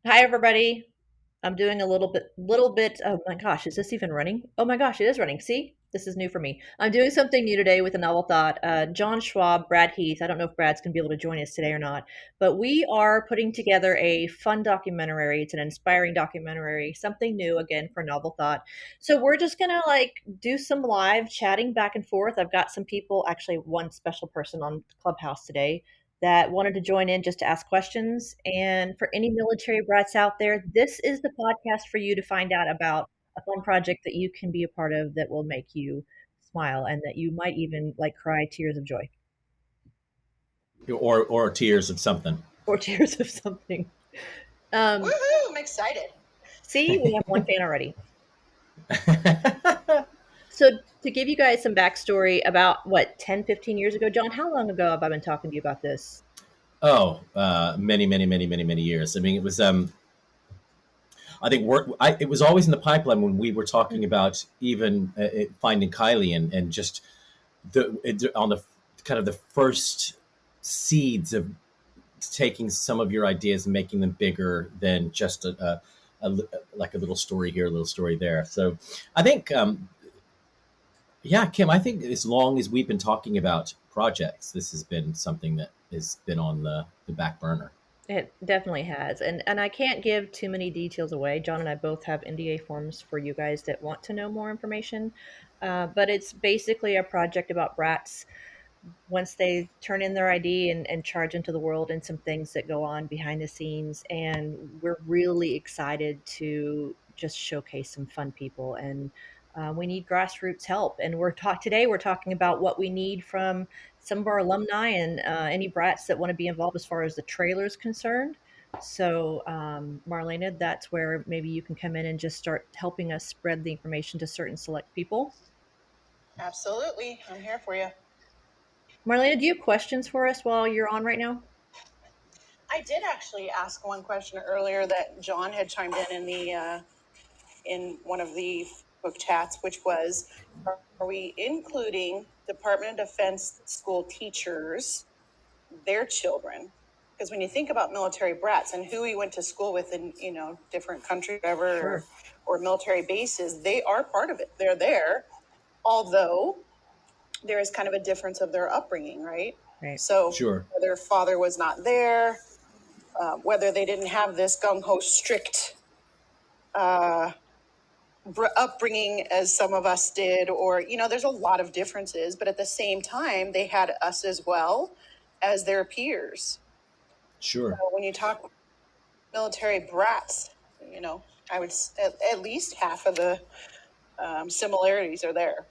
Hi, everybody. I'm doing a little bit. Oh my gosh, is this even running? Oh my gosh, it is running. See, this is new for me. I'm doing something new today with a novel thought. John Schwab, Brad Heath. I don't know if Brad's going to be able to join us today or not, but we are putting together a fun documentary. It's an inspiring documentary, something new again for novel thought. So we're just gonna do some live chatting back and forth. I've got some people, actually, one special person on Clubhouse today that wanted to join in just to ask questions. And for any military brats out there, this is the podcast for you to find out about a fun project that you can be a part of that will make you smile and that you might even cry tears of joy or tears of something. or tears of something. Um, Woohoo! I'm excited. See, we have one fan already. So to give you guys some backstory about what 10, 15 years ago, John, how long ago have I been talking to you about this? Many, many, many, many, many years. I mean, it was. I think it was always in the pipeline when we were talking about even finding Kylie and just on the kind of the first seeds of taking some of your ideas and making them bigger than just a like a little story here, a little story there. So I think yeah, Kim, I think as long as we've been talking about projects, this has been something that has been on the back burner. It definitely has. And I can't give too many details away. John and I both have NDA forms for you guys that want to know more information. But it's basically a project about brats once they turn in their ID and charge into the world, and some things that go on behind the scenes. And we're really excited to just showcase some fun people. And we need grassroots help. And we're talking about what we need from some of our alumni and any brats that want to be involved as far as the trailer is concerned. So, Marlena, that's where maybe you can come in and just start helping us spread the information to certain select people. Absolutely. I'm here for you. Marlena, do you have questions for us while you're on right now? I did actually ask one question earlier that John had chimed in the in one of the book chats, which was, are we including Department of Defense school teachers, their children? Because when you think about military brats and who we went to school with in different countries, whatever, Sure. or military bases, they are part of it. They're there, although there is kind of a difference of their upbringing, right? Right. So Sure. their father was not there, whether they didn't have this gung ho strict uh, upbringing as some of us did, or there's a lot of differences. But at the same time, they had us as well as their peers. Sure. So when you talk military brats, I would at least half of the similarities are there.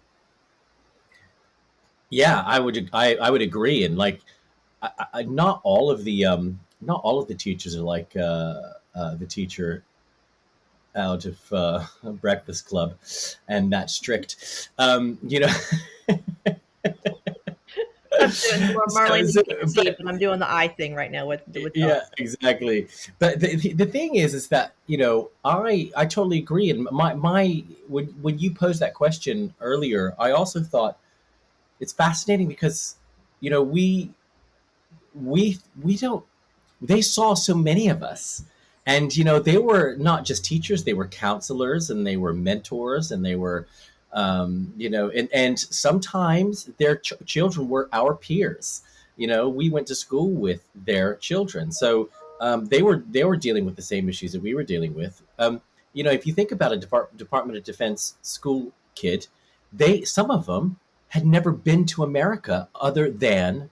Yeah, I would agree, and not all of the teachers are like the teacher out of Breakfast Club, and that strict. I'm doing so, Marlene. so, You can't see it, but but I'm doing the eye thing right now with John. yeah, exactly. But the thing is that I totally agree, and my when you posed that question earlier, I also thought it's fascinating because you know we don't they saw so many of us, and they were not just teachers, they were counselors and they were mentors and they were and sometimes their children were our peers. We went to school with their children, so they were dealing with the same issues that we were dealing with. If you think about a Department of Defense school kid, they some of them had never been to America other than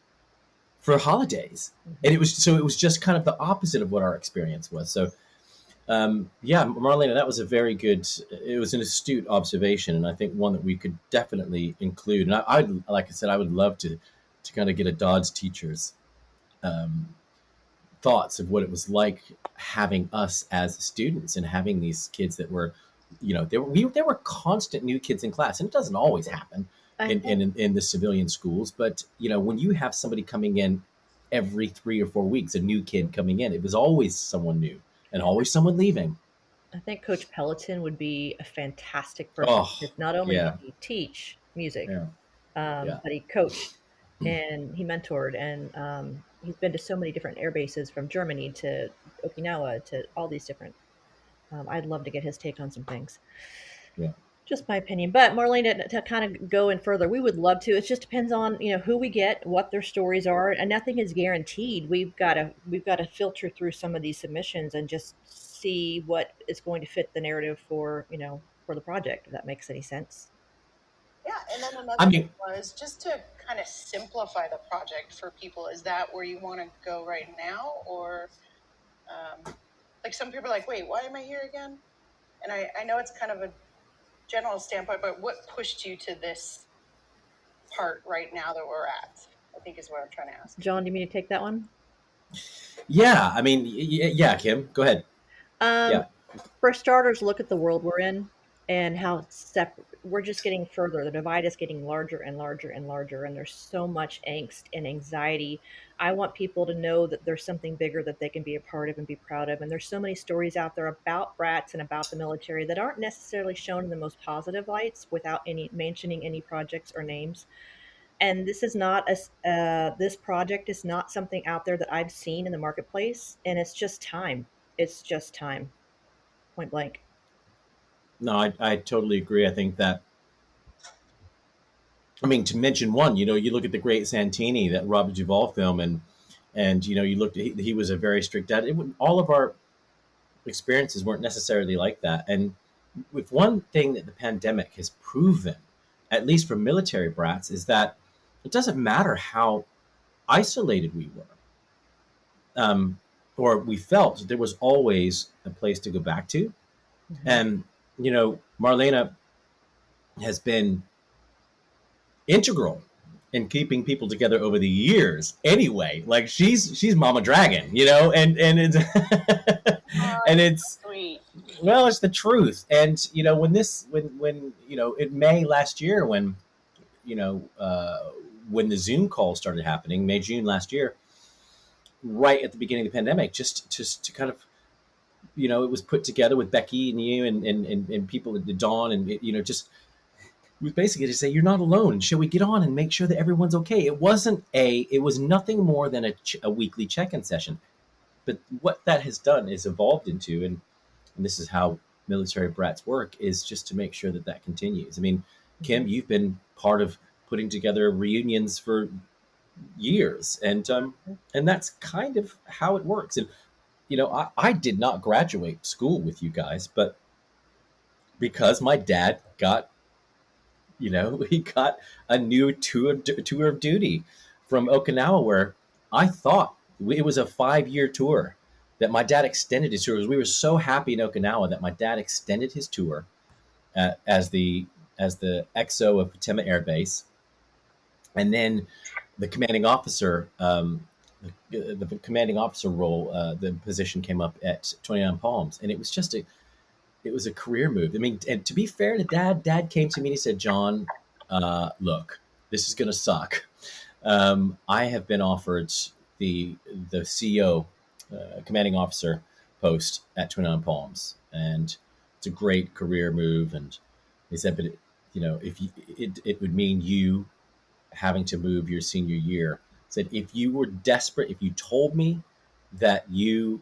for holidays, and it was just kind of the opposite of what our experience was. So yeah, Marlena, that was a very good, it was an astute observation, and I think one that we could definitely include. And like I said, I would love to kind of get a Dodds teacher's um, thoughts of what it was like having us as students and having these kids that were, there were constant new kids in class, and it doesn't always happen I in think in the civilian schools. But when you have somebody coming in every 3 or 4 weeks, a new kid coming in, it was always someone new and always someone leaving. I think Coach Peloton would be a fantastic person Oh, because not only did yeah, he teach music, yeah, yeah, but he coached and he mentored, and he's been to so many different air bases, from Germany to Okinawa to all these different. I'd love to get his take on some things. Yeah. Just my opinion. But Marlene, to kind of go in further, we would love to. It just depends on, who we get, what their stories are, and nothing is guaranteed. We've got to filter through some of these submissions and just see what is going to fit the narrative for the project, if that makes any sense. Yeah, and then I another thing mean, was just to kind of simplify the project for people. Is that where you want to go right now, or like some people are like, wait, why am I here again? And I know it's kind of a general standpoint, but what pushed you to this part right now that we're at? I think is what I'm trying to ask. John, do you mean to take that one? yeah, I mean, yeah, Kim, go ahead. Um, Yeah. for starters, look at the world we're in and how separate we're just getting further. The divide is getting larger and larger and larger, and there's so much angst and anxiety. I want people to know that there's something bigger that they can be a part of and be proud of. And there's so many stories out there about brats and about the military that aren't necessarily shown in the most positive lights without any mentioning any projects or names. And this is not this project is not something out there that I've seen in the marketplace, and it's just time. It's just time, point blank. No, I totally agree. I think that, I mean, to mention one, you look at the Great Santini, that Robert Duvall film, and you looked, he was a very strict dad. All of our experiences weren't necessarily like that. And with one thing that the pandemic has proven, at least for military brats, is that it doesn't matter how isolated we were, or we felt, there was always a place to go back to. Mhm. And Marlena has been integral in keeping people together over the years. Anyway, like she's Mama Dragon, and it's Oh, and you're it's so sweet. well, it's the truth. And when in May last year, you know when the Zoom call started happening, May June last year, right at the beginning of the pandemic, just to kind of, it was put together with Becky and you and people at the Dawn, and just was basically to say, you're not alone. Shall we get on and make sure that everyone's okay? It was nothing more than a weekly check-in session. But what that has done is evolved into, and this is how military brats work, is just to make sure that that continues. I mean, Mhm. Kim, you've been part of putting together reunions for years, and that's kind of how it works. And I did not graduate school with you guys, but because my dad got he got a new tour of duty from Okinawa, where I thought it was a 5-year tour that my dad extended his tour. We were so happy in Okinawa that my dad extended his tour as the XO of Patema Air Base, and then the commanding officer, the commanding officer role, the position came up at 29 Palms, and it was a career move. I mean, and to be fair to Dad, Dad came to me and he said, "John, look, this is going to suck. I have been offered the CO, commanding officer post at 29 Palms, and it's a great career move." And he said, "But if it would mean you having to move your senior year." Said, "If you were desperate, if you told me that you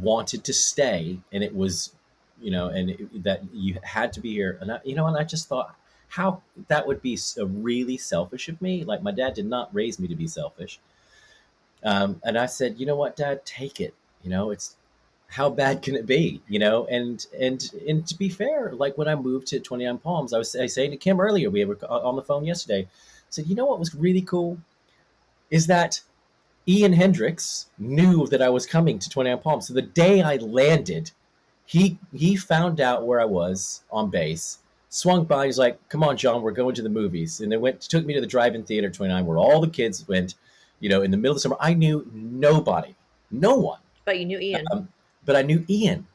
wanted to stay, and it was, that you had to be here," and I just thought how that would be so really selfish of me. Like, my dad did not raise me to be selfish. And I said, "You know what, Dad, take it. It's, how bad can it be?" And to be fair, like when I moved to 29 Palms, I saying to Kim earlier, we were on the phone yesterday, I said, what was really cool is that Ian Hendricks knew that I was coming to 29 Palms. So the day I landed, he found out where I was on base, swung by. He's like, "Come on, John, we're going to the movies." And they took me to the drive-in theater 29, where all the kids went. In the middle of the summer, I knew nobody, no one, But you knew Ian. but I knew Ian,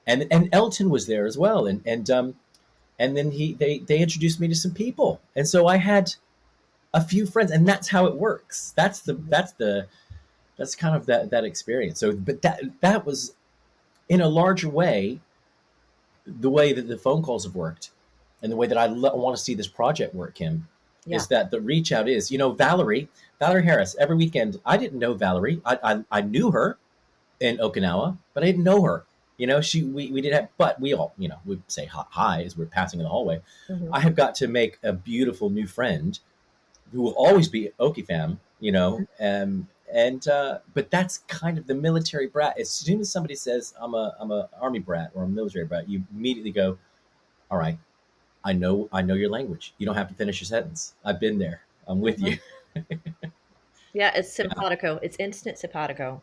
and Elton was there as well, and then they introduced me to some people, and so I had a few friends, and that's how it works. Mhm. That's kind of that experience. So, but that was, in a larger way, the way that the phone calls have worked, and the way that I want to see this project work, Kim. Yeah. is that the reach out is, Valerie Harris, every weekend. I didn't know Valerie. I knew her in Okinawa, but I didn't know her. We did have, but we all, we say hi as we're passing in the hallway. Hmm. I have got to make a beautiful new friend who will always be Okie fam, but that's kind of the military brat. As soon as somebody says I'm a army brat or a military brat, you immediately go, all right, I know your language. You don't have to finish your sentence. I've been there. I'm with Hmm. you. Yeah, it's Yeah. simpatico. It's instant simpatico.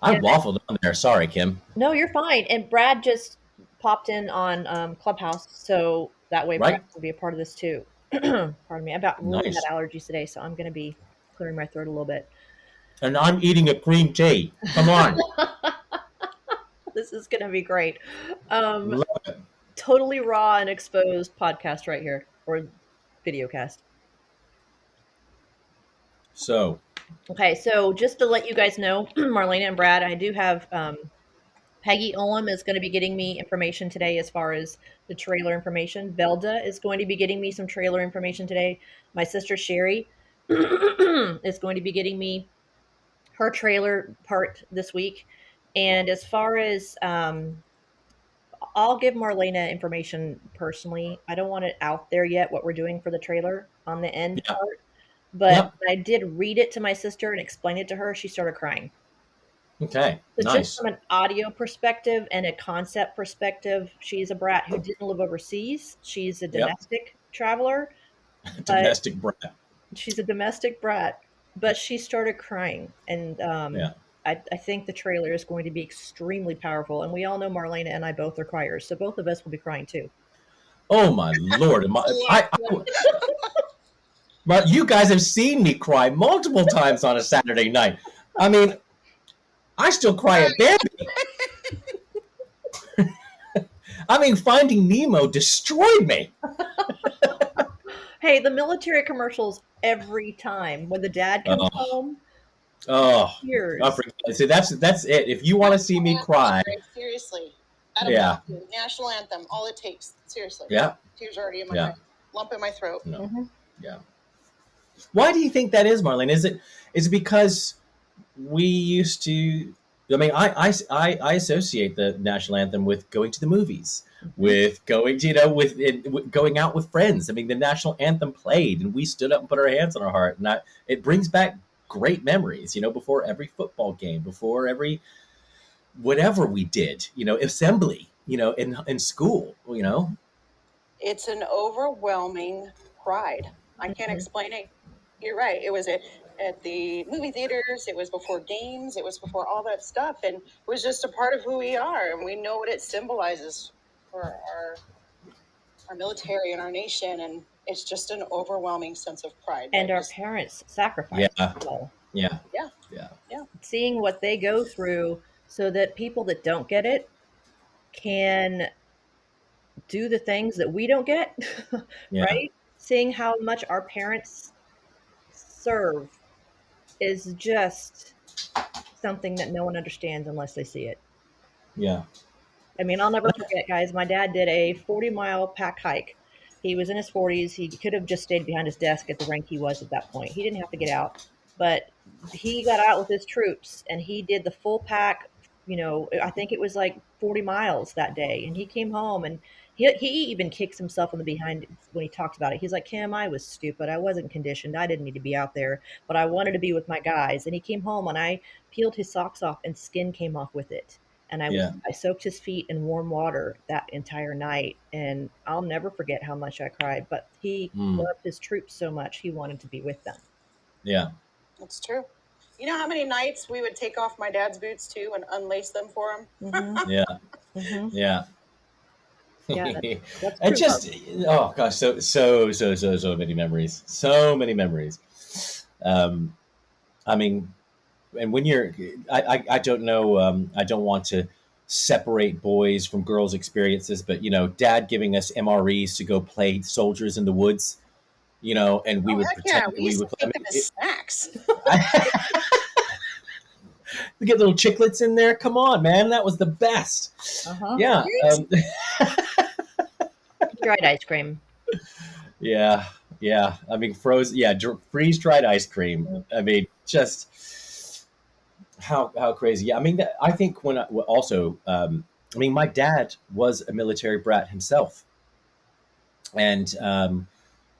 I Yeah, waffled on there. Sorry, Kim. no, you're fine. And Brad just popped in on Clubhouse, so that way Brad Right? will be a part of this too. Pardon me. I about really Nice. had allergies today, so I'm going to be clearing my throat a little bit. And I'm eating a cream tea. Come on. This is going to be great. Um, Love it. totally raw and exposed podcast right here, or video cast. So, Okay, so just to let you guys know, Marlena and Brad, I do have Peggy Olam is going to be getting me information today as far as the trailer information. Belda is going to be getting me some trailer information today. My sister Sherry is going to be getting me her trailer part this week. And as far as I'll give Marlena information personally. I don't want it out there yet what we're doing for the trailer on the end yeah. part. But Yep. when I did read it to my sister and explain it to her, she started crying. Okay. So just Nice. from an audio perspective and a concept perspective, she's a brat who didn't live overseas. She's a Yep. domestic traveler, but Domestic brat. she's a domestic brat. But she started crying, and Yeah. I think the trailer is going to be extremely powerful. And we all know Marlena and I both are criers, so both of us will be crying too. Oh my lord! But you guys have seen me cry multiple times on a Saturday night. I mean, I still cry at Bambi. I mean, Finding Nemo destroyed me. Hey, the military commercials every time when the dad comes Oh, home, oh, I tears. forget. See, that's it. If you want to see National me anthem, cry, Greg, seriously. At a yeah, barbecue, national anthem, all it takes. Seriously. yeah, Tears already in my yeah, eyes. Lump in my throat. no, Hmm. yeah. Why do you think that is, Marlene? Is it because we used to? I mean, I associate the national anthem with going to the movies, Hmm. with going, with going out with friends. I mean, the national anthem played, and we stood up and put our hands on our heart, and it brings back great memories. Before every football game, before every whatever we did, assembly, in school, It's an overwhelming pride. I can't Hmm. explain it. You're right. It was at the movie theaters. It was before games. It was before all that stuff, and it was just a part of who we are, and we know what it symbolizes for our military and our nation, and it's just an overwhelming sense of pride And that our just parents yeah, sacrificed as well. yeah, yeah, yeah, yeah. Seeing what they go through so that people that don't get it can do the things that we don't get, yeah, right? Seeing how much our parents serve is just something that no one understands unless they see it. yeah, I mean, I'll never forget, guys. My dad did a 40-mile pack hike. He was in his 40s. He could have just stayed behind his desk at the rank he was at that point. He didn't have to get out, but he got out with his troops and he did the full pack. I think it was like 40 miles that day. And he came home and he even kicks himself in the behind when he talks about it. He's like, Kim, I was stupid. I wasn't conditioned. I didn't need to be out there, but I wanted to be with my guys. And he came home and I peeled his socks off and skin came off with it, and yeah. I soaked his feet in warm water that entire night, and I'll never forget how much I cried. But he Mm, loved his troops so much, he wanted to be with them. yeah, That's true. You know how many nights we would take off my dad's boots too and unlace them for him? Mhm. yeah, Mhm. yeah. Yeah, that's And true love. just, oh gosh, so many memories, so many memories. Um, I mean, and when you're, I don't know, I don't want to separate boys from girls' experiences, but Dad giving us MREs to go play soldiers in the woods, and we Oh would heck yeah! pretend that We we used to would. I take them mean, as snacks. we get little chiclets in there. Come on, man, that was the best. Uh-huh. Yeah, Right? Dried ice cream. Yeah, yeah. I mean, frozen. Yeah, freeze dried ice cream. I mean, just how crazy. Yeah, I mean, I think when also, I mean, my dad was a military brat himself, and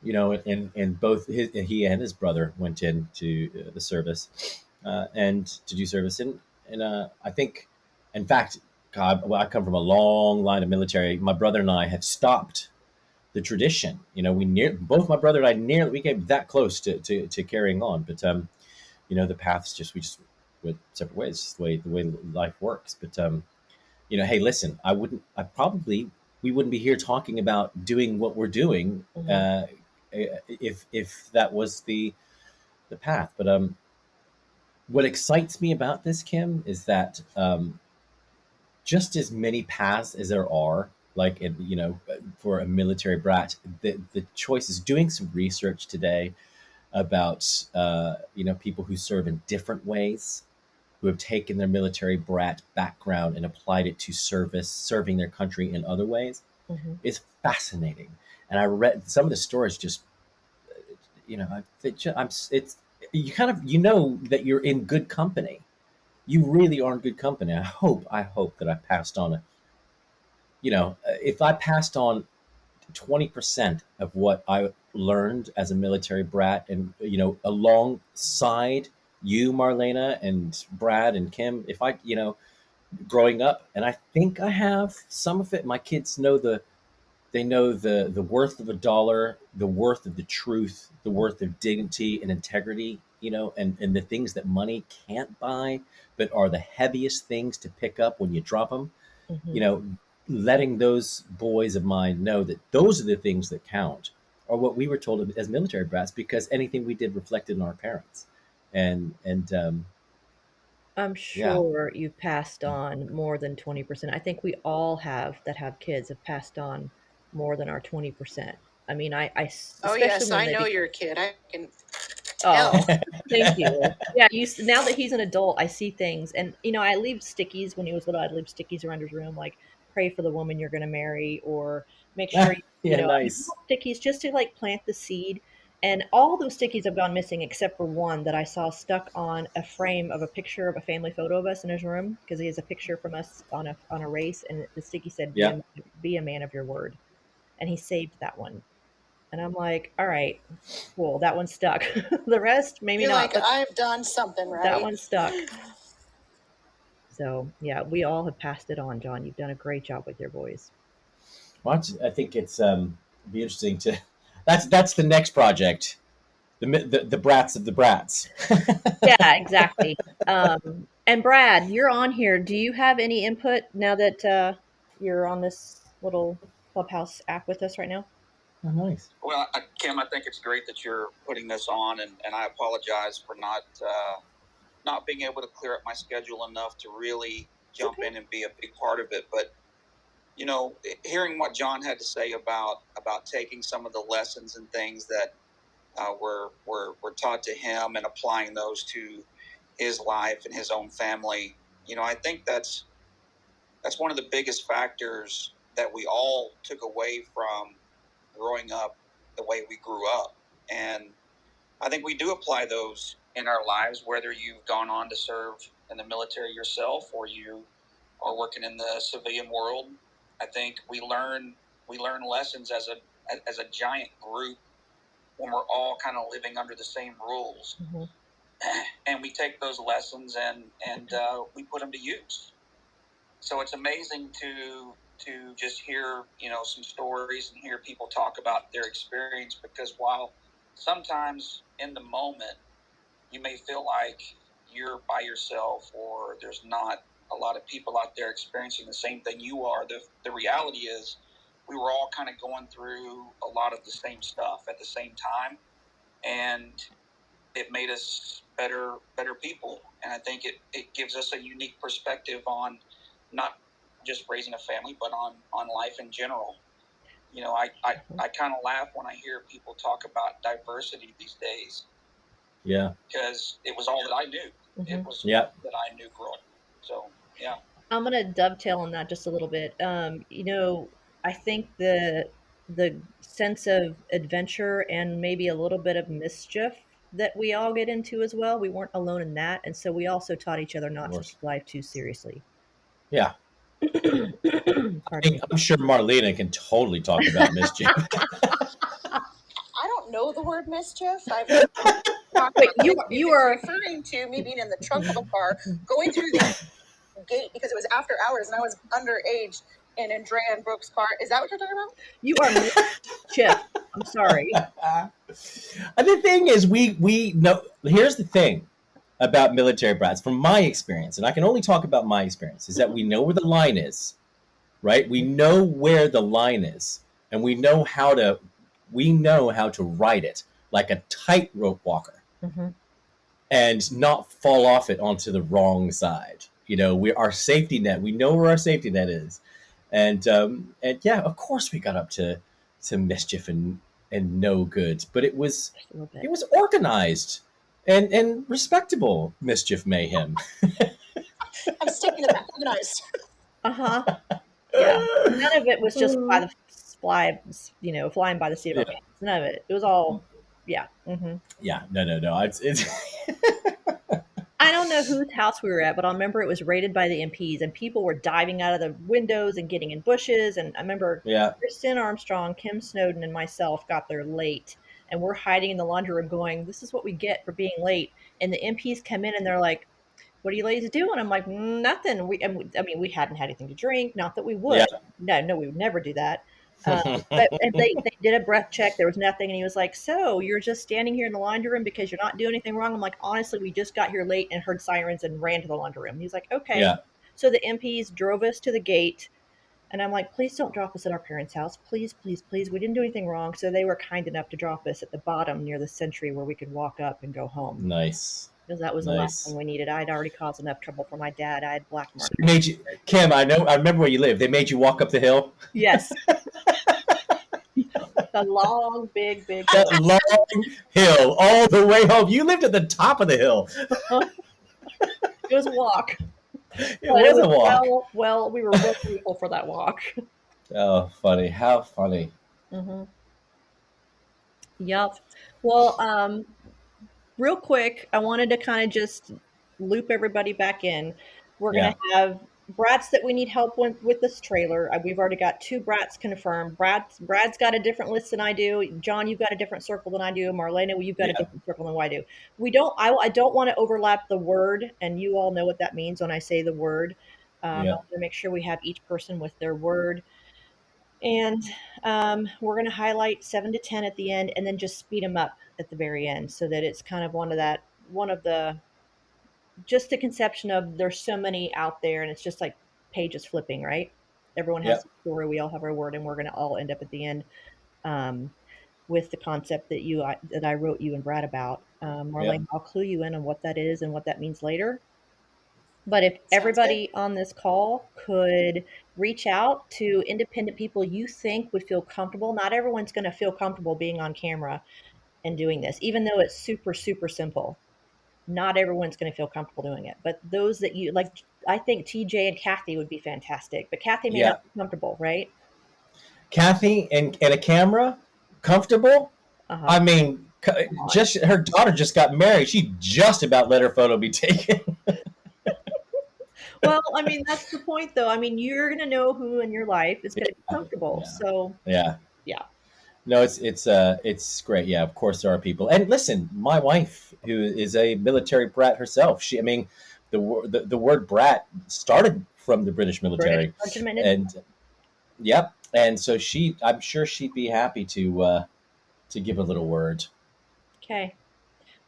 you know, and both he and his brother went into the service, and to do service, and I think, in fact, God, well, I come from a long line of military. My brother and I have stopped the tradition. You know, both my brother and I nearly we came that close to carrying on, but you know, the paths we just went separate ways. It's the way life works. But you know, hey, listen, I probably we wouldn't be here talking about doing what we're doing Mhm. if that was the path. But what excites me about this, Kim, is that just as many paths as there are, like you know, for a military brat, the choice is doing some research today about you know, people who serve in different ways, who have taken their military brat background and applied it to serving their country in other ways, Mhm. is fascinating. And I read some of the stories. Just you know, it's you kind of, you know, that you're in good company. You really are in good company. I hope that I passed on a, you know, if I passed on 20% of what I learned as a military brat, and you know, alongside you, Marlena, and Brad and Kim, if I, you know, growing up, and I think I have some of it. My kids know the worth of a dollar, the worth of the truth, the worth of dignity and integrity, you know, and the things that money can't buy, but are the heaviest things to pick up when you drop them, you Mhm. know, letting those boys of mine know that those are the things that count, or what we were told as military brats, because anything we did reflected in our parents. And I'm yeah. sure you've passed on more than 20%. I think we all have that have kids have passed on more than our 20%. I mean, Oh, especially yes, when I they know become, you're a kid. I can oh, tell. thank you. Yeah, now that he's an adult, I see things, and you know, I leave stickies when he was little. I'd leave stickies around his room, like pray for the woman you're going to marry, or make sure you Yeah, know, I mean, nice. little stickies just to like plant the seed. And all those stickies have gone missing except for one that I saw stuck on a frame of a picture of a family photo of us in his room, because he has a picture from us on a race, and the sticky said, Yeah. be a man of your word," and he saved that one. And I'm like, all right, cool, that one stuck. The rest maybe You're not, like, but I've done something that right. one stuck. So yeah, we all have passed it on, John. You've done a great job with your boys. Well, I think it's be interesting to. That's the next project. The brats of the brats. Yeah, exactly. And Brad, you're on here. Do you have any input now that you're on this little Clubhouse app with us right now? Oh, nice. Well, Kim, I think it's great that you're putting this on, and I apologize for not being able to clear up my schedule enough to really jump Okay. in and be a big part of it. But you know, hearing what John had to say about taking some of the lessons and things that were taught to him and applying those to his life and his own family, you know, I think that's one of the biggest factors that we all took away from growing up the way we grew up. And I think we do apply those in our lives, whether you've gone on to serve in the military yourself or you are working in the civilian world. I think we learn lessons as a giant group when we're all kind of living under the same rules, Hmm. and we take those lessons and we put them to use. So it's amazing to just hear, you know, some stories and hear people talk about their experience, because while sometimes in the moment you may feel like you're by yourself or there's not a lot of people out there experiencing the same thing you are, the reality is we were all kind of going through a lot of the same stuff at the same time, and it made us better people. And I think it gives us a unique perspective on not just raising a family, but on life in general. You know, I kind of laugh when I hear people talk about diversity these days, Yeah. because it was all that I knew. Hmm. It was Yeah. that I knew growing up. So yeah. I'm gonna dovetail on that just a little bit. You know, I think the sense of adventure and maybe a little bit of mischief that we all get into as well. We weren't alone in that, and so we also taught each other Of not to course. take life too seriously. Yeah. Pardon me. I'm sure Marlena can totally talk about mischief. I don't know the word mischief. I've never talked Wait, about it. you If it's are referring to me being in the trunk of a car, going through the gate because it was after hours and I was underage and in Drea and Brooke's car. Is that what you're talking about? you are mischief. I'm sorry. The thing is, we know. Here's the thing about military brats, from my experience, and I can only talk about my experience, is that we know where the line is, right? We know where the line is, and we know how to ride it like a tightrope walker, Mm-hmm. and not fall off it onto the wrong side. You know, we our safety net. We know where our safety net is, and yeah, of course we got up to mischief and no good, but Just a little bit. it was organized and respectable mischief mayhem. I'm sticking to that. Organized. Uh-huh. Yeah. None of it was just by the flying by the seat of our Yeah, pants. None of it. It was all, yeah. Hmm. yeah, no. It's I don't know whose house we were at, but I remember it was raided by the MPs, and people were diving out of the windows and getting in bushes. And I remember yeah, Kristen Armstrong, Kim Snowden, and myself got there late, and we're hiding in the laundry room, going, "This is what we get for being late." And the MPs come in, and they're like, "What are you ladies doing?" I'm like, "Nothing." I mean, we hadn't had anything to drink. Not that we would. yeah. No, we would never do that. But and they did a breath check. There was nothing, and he was like, "So you're just standing here in the laundry room because you're not doing anything wrong?" I'm like, "Honestly, we just got here late and heard sirens and ran to the laundry room." He's like, "Okay." Yeah, So the MPs drove us to the gate, and I'm like, "Please don't drop us at our parents' house. Please, please, please. We didn't do anything wrong." So they were kind enough to drop us at the bottom near the sentry where we could walk up and go home, nice, because that was the last thing nice. we needed. I had already caused enough trouble for my dad. I had black So marks they on made you, my shirt. Kim. I remember where you live. They made you walk up the hill. Yes, the long, big, big That hill. long hill all the way home. You lived at the top of the hill. It was a walk, It but it was was a walk. well. We were real grateful for that walk. Oh, funny. How funny. Hmm. Yep. Well, real quick, I wanted to kind of just loop everybody back in. We're going Yeah, to have brats that we need help with this trailer. We've already got two brats confirmed. Brad's got a different list than I do. John, you've got a different circle than I do. Marlena, well, you've got a yeah, different circle than I do. We don't. I don't want to overlap the word, and you all know what that means when I say the word. I yeah, want to make sure we have each person with their word. And we're going to highlight 7 to 10 at the end, and then just speed them up at the very end, so that it's kind of one of the just the conception of there's so many out there, and it's just like pages flipping, right? Everyone has yeah, a story. We all have our word, and we're going to all end up at the end um, with the concept that I wrote you and Brad about. yeah, Marlene, I'll clue you in on what that is and what that means later. But if Sounds good. everybody on this call could reach out to independent people you think would feel comfortable, not everyone's going to feel comfortable being on camera and doing this, even though it's super, super simple. Not everyone's going to feel comfortable doing it. But those that you like, I think TJ and Kathy would be fantastic, but Kathy may yeah. not be comfortable, right? Kathy and a camera, comfortable. Uh huh. I mean, Come on. just her daughter just got married. She just about let her photo be taken. Well, I mean, that's the point, though. I mean, you're going to know who in your life is going to be comfortable. Yeah, So, yeah. yeah. No, it's great. Yeah, of course there are people. And listen, my wife, who is a military brat herself, I mean, the word brat started from the British British military, regimented. and yep. And so I'm sure she'd be happy to give a little word. Okay.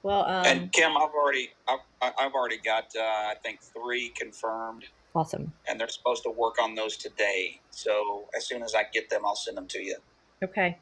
Well, And Kim, I've already got I think 3 confirmed, awesome. and they're supposed to work on those today. So as soon as I get them, I'll send them to you. Okay.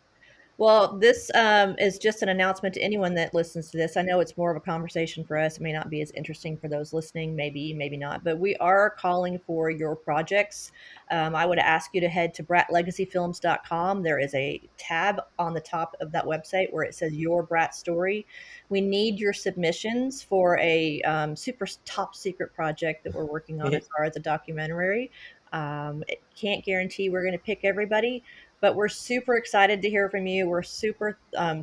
Well, this is just an announcement to anyone that listens to this. I know it's more of a conversation for us. It may not be as interesting for those listening, maybe, maybe not. But we are calling for your projects. I would ask you to head to bratlegacyfilms.com. There is a tab on the top of that website where it says Your Brat Story. We need your submissions for a super top secret project that we're working on as far as a documentary. Can't guarantee we're going to pick everybody, but we're super excited to hear from you. We're super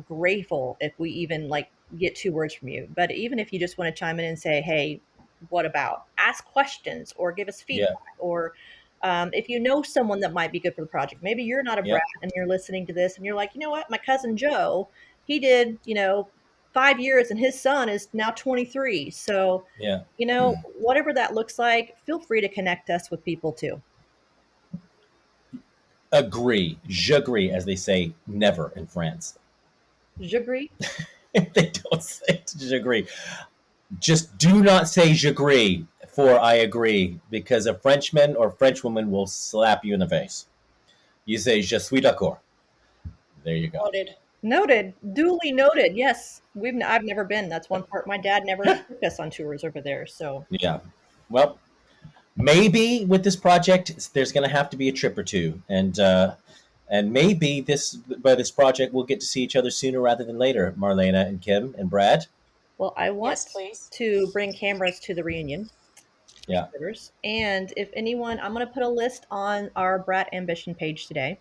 grateful if we even like get 2 words from you. But even if you just want to chime in and say, hey, what about? Ask questions or give us Yeah. feedback. Or if you know someone that might be good for the project, maybe you're not a Yeah. brat and you're listening to this and you're like, you know what, my cousin Joe, he did, 5 years and his son is now 23. So, Yeah. whatever that looks like, feel free to connect us with people too. Agree. J'agree, as they say, never in France. J'agree. They don't say j'agree. Just do not say j'agree for I agree, because a Frenchman or Frenchwoman will slap you in the face. You say je suis d'accord. There you go. Noted. Noted. Duly noted. Yes, I've never been. That's one part. My dad never took us on tours over there. So Yeah. Well, maybe with this project, there's going to have to be a trip or two, and maybe by this project we'll get to see each other sooner rather than later, Marlena and Kim and Brad. well, I want Yes, please. to bring cameras to the reunion for Yeah. starters. And if anyone, I'm going to put a list on our Brat Ambition page today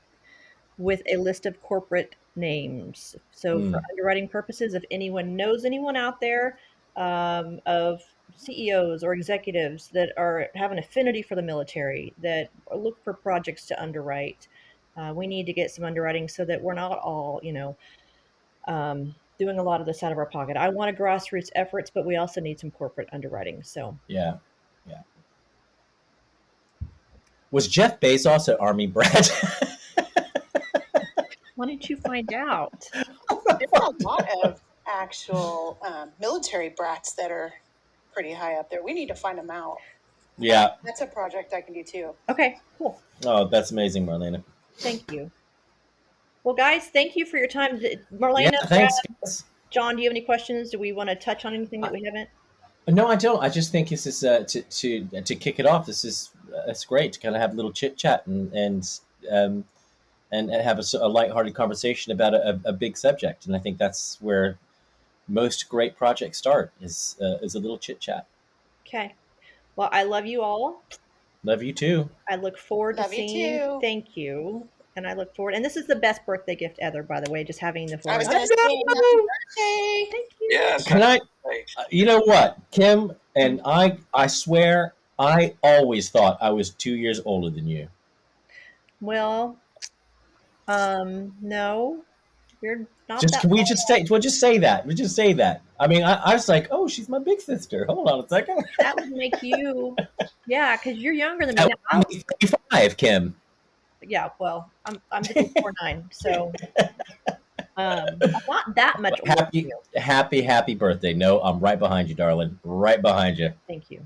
with a list of corporate names. So for Mm. underwriting purposes, if anyone knows anyone out there of CEOs or executives that have an affinity for the military that look for projects to underwrite, we need to get some underwriting so that we're not all, doing a lot of this out of our pocket. I want a grassroots efforts, but we also need some corporate underwriting. So Yeah. Yeah. Was Jeff Bezos an army brat? why didn't you find out? There are a lot of actual military brats that are pretty high up there. We need to find them out. Yeah. That's a project I can do too. Okay, cool. Oh, that's amazing, Marlena. Thank you. Well, guys, thank you for your time. Yeah. Marlena, Brad, Thanks, guys. John, do you have any questions? Do we want to touch on anything that we haven't? No, I don't. I just think this is to kick it off. This is it's great to kind of have a little chit chat um, and have a lighthearted conversation about a big subject. And I think that's where most great projects start is a little chit chat. Okay. Well, I love you all. Love you too. I look forward to Love you seeing. too. Thank you. And I look forward. And this is the best birthday gift ever, by the way, just having the I four. was of going us. to say happy birthday. Thank you. Yes. Can I? You know what, Kim and I swear I always thought I was 2 years older than you. Well, no, you're not Just that. can we just say we'll just say that. We just say that. I mean, I was like, oh, she's my big sister. Hold on a second. That would make you, yeah, because you're younger than me. That Now, would be 35, Kim. yeah, well, I'm just 4'9", so I'm not that much older than you. Happy birthday. No, I'm right behind you, darling. Right behind you. Thank you.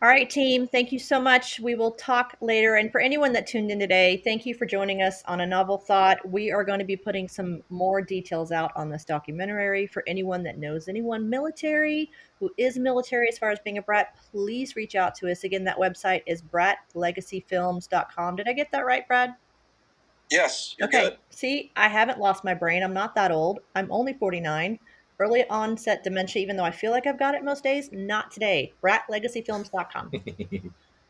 All right, team. Thank you so much. We will talk later. And for anyone that tuned in today, thank you for joining us on A Novel Thought. We are going to be putting some more details out on this documentary. For anyone that knows anyone military who is military as far as being a brat, please reach out to us. Again, that website is bratlegacyfilms.com. Did I get that right, Brad? Yes, you're Okay. good. See, I haven't lost my brain. I'm not that old. I'm only 49. Early onset dementia, even though I feel like I've got it most days, not today. Bratlegacyfilms.com.